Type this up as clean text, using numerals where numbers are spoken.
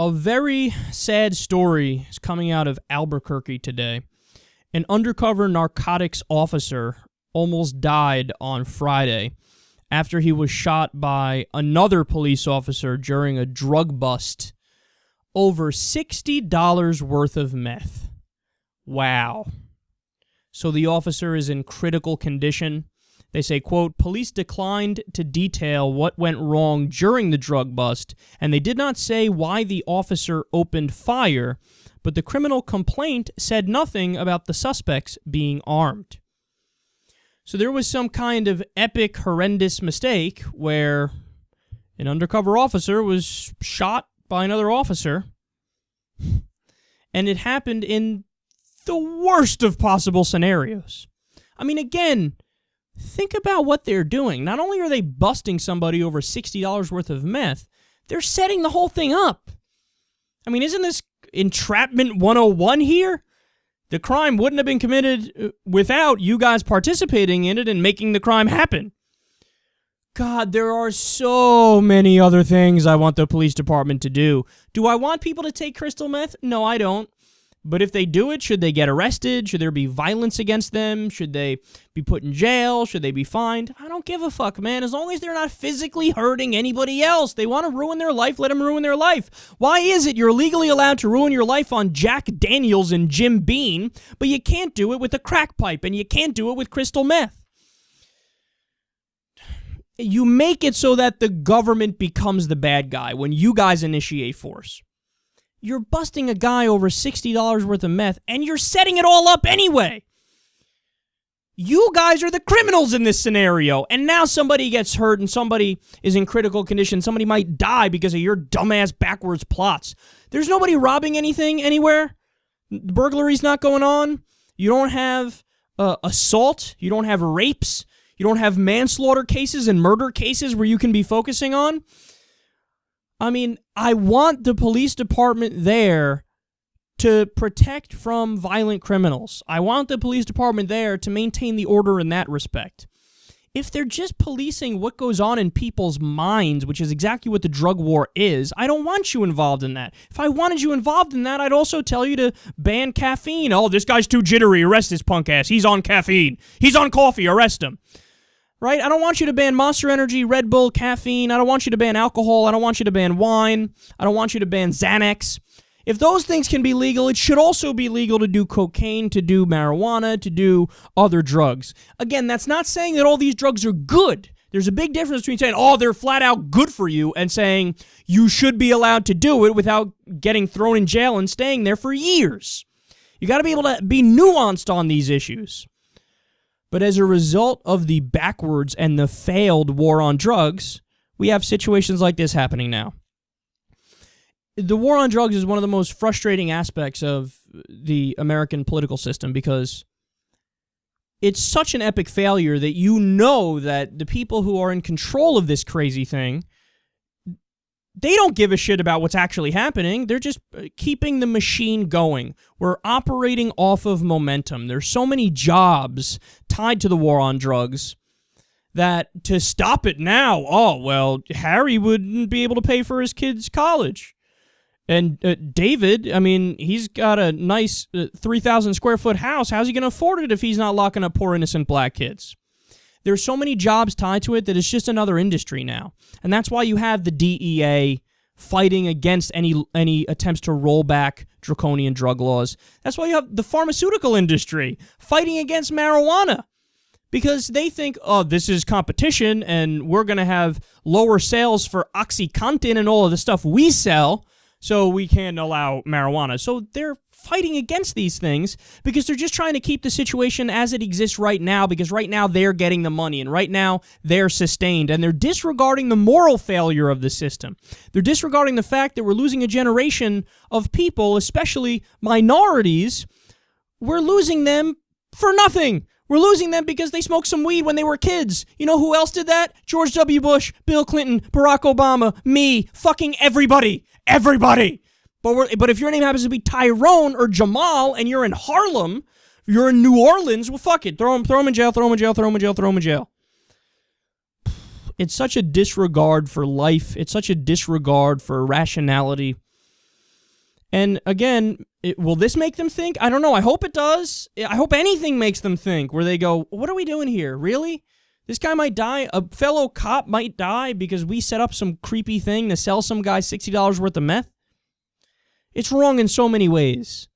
A very sad story is coming out of Albuquerque today. An undercover narcotics officer almost died on Friday after he was shot by another police officer during a drug bust over $60 worth of meth. Wow. So the officer is in critical condition. They say, quote, police declined to detail what went wrong during the drug bust, and they did not say why the officer opened fire, but the criminal complaint said nothing about the suspects being armed. So there was some kind of epic, horrendous mistake where an undercover officer was shot by another officer, and it happened in the worst of possible scenarios. I mean, again, think about what they're doing. Not only are they busting somebody over $60 worth of meth, they're setting the whole thing up. I mean, isn't this entrapment 101 here? The crime wouldn't have been committed without you guys participating in it and making the crime happen. God, there are so many other things I want the police department to do. Do I want people to take crystal meth? No, I don't. But if they do it, should they get arrested? Should there be violence against them? Should they be put in jail? Should they be fined? I don't give a fuck, man. As long as they're not physically hurting anybody else. They want to ruin their life, let them ruin their life. Why is it you're legally allowed to ruin your life on Jack Daniels and Jim Beam, but you can't do it with a crack pipe and you can't do it with crystal meth? You make it so that the government becomes the bad guy when you guys initiate force. You're busting a guy over $60 worth of meth, and you're setting it all up anyway. You guys are the criminals in this scenario, and now somebody gets hurt and somebody is in critical condition. Somebody might die because of your dumbass backwards plots. There's nobody robbing anything anywhere. Burglary's not going on. You don't have assault. You don't have rapes. You don't have manslaughter cases and murder cases where you can be focusing on. I mean, I want the police department there to protect from violent criminals. I want the police department there to maintain the order in that respect. If they're just policing what goes on in people's minds, which is exactly what the drug war is, I don't want you involved in that. If I wanted you involved in that, I'd also tell you to ban caffeine. Oh, this guy's too jittery. Arrest his punk ass. He's on caffeine. He's on coffee. Arrest him. Right? I don't want you to ban Monster Energy, Red Bull, caffeine. I don't want you to ban alcohol. I don't want you to ban wine. I don't want you to ban Xanax. If those things can be legal, it should also be legal to do cocaine, to do marijuana, to do other drugs. Again, that's not saying that all these drugs are good. There's a big difference between saying, oh, they're flat out good for you, and saying you should be allowed to do it without getting thrown in jail and staying there for years. You got to be able to be nuanced on these issues. But as a result of the backwards and the failed war on drugs, we have situations like this happening now. The war on drugs is one of the most frustrating aspects of the American political system because it's such an epic failure that you know that the people who are in control of this crazy thing, they don't give a shit about what's actually happening. They're just keeping the machine going. We're operating off of momentum. There's so many jobs tied to the war on drugs that to stop it now, oh, well, Harry wouldn't be able to pay for his kids' college. And David, I mean, he's got a nice 3,000 square foot house. How's he going to afford it if he's not locking up poor innocent black kids? There's so many jobs tied to it that it's just another industry now. And that's why you have the DEA fighting against any attempts to roll back draconian drug laws. That's why you have the pharmaceutical industry fighting against marijuana. Because they think, oh, this is competition and we're going to have lower sales for OxyContin and all of the stuff we sell, so we can't allow marijuana. So they're fighting against these things because they're just trying to keep the situation as it exists right now, because right now they're getting the money and right now they're sustained, and they're disregarding the moral failure of the system. They're disregarding the fact that we're losing a generation of people, especially minorities. We're losing them for nothing. We're losing them because they smoked some weed when they were kids. You know who else did that? George W. Bush, Bill Clinton, Barack Obama, me, fucking everybody. Everybody. But if your name happens to be Tyrone or Jamal and you're in Harlem, you're in New Orleans, well, fuck it. Throw him in jail, throw him in jail, throw him in jail, throw him in jail. It's such a disregard for life. It's such a disregard for rationality. And again, will this make them think? I don't know. I hope it does. I hope anything makes them think, where they go, what are we doing here? Really? This guy might die. A fellow cop might die because we set up some creepy thing to sell some guy $60 worth of meth. It's wrong in so many ways.